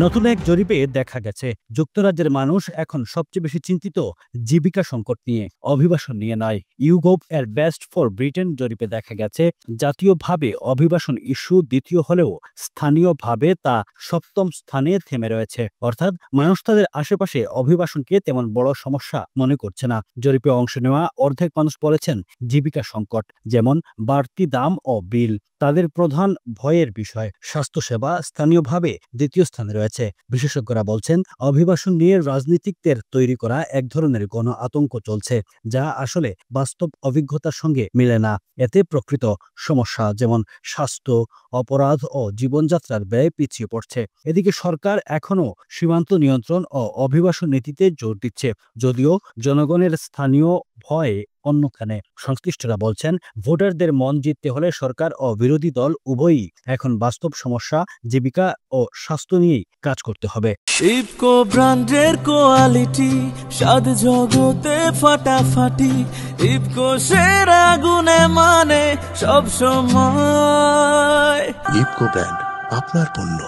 নতুন এক জরিপে দেখা গেছে যুক্তরাজ্যের মানুষ এখন সবচেয়ে বেশি চিন্তিত জীবিকা সংকট নিয়ে, অভিবাসন নিয়ে নয়। ইউগোভ এর বেস্ট ফর ব্রিটেন জরিপে দেখা গেছে জাতীয়ভাবে অভিবাসন ইস্যু দ্বিতীয় হলেও স্থানীয়ভাবে তা সপ্তম স্থানে থেমে রয়েছে। অর্থাৎ মানুষ তাদের আশেপাশে অভিবাসনকে তেমন বড় সমস্যা মনে করছে না। জরিপে অংশ নেওয়া অর্ধেক মানুষ বলেছেন জীবিকা সংকট, যেমন বাড়তি দাম ও বিল তাদের প্রধান ভয়ের বিষয়। স্বাস্থ্যসেবা স্থানীয়ভাবে দ্বিতীয় স্থানে রয়েছে। বিশেষজ্ঞরা বলছেন অভিবাসন নিয়ে রাজনীতিকদের তৈরি করা এক ধরনের গণ আতঙ্ক চলছে, যা আসলে বাস্তব অভিজ্ঞতার সঙ্গে মিলে না। এতে প্রকৃত সমস্যা যেমন স্বাস্থ্য, অপরাধ ও জীবনযাত্রার ব্যয় পিছিয়ে পড়ছে। এদিকে সরকার এখনও সীমান্ত নিয়ন্ত্রণ ও অভিবাসন নীতিতে জোর দিচ্ছে, যদিও জনগণের স্থানীয় ভয় অন্যখানে। সংশ্লিষ্টরা বলছেন ভোটারদের মন জিততে হলে সরকার ও বিরোধী দল উভয়ই এখন বাস্তব সমস্যা, জীবিকা ও স্বাস্থ্য নিয়েই কাজ করতে হবে। ইফকো ব্র্যান্ডের কোয়ালিটি, স্বাদ জগতে ফাটাফাটি। ইফকো সেরা গুণে মানে সব সময়। ইফকো ব্র্যান্ড, আপনার পণ্য।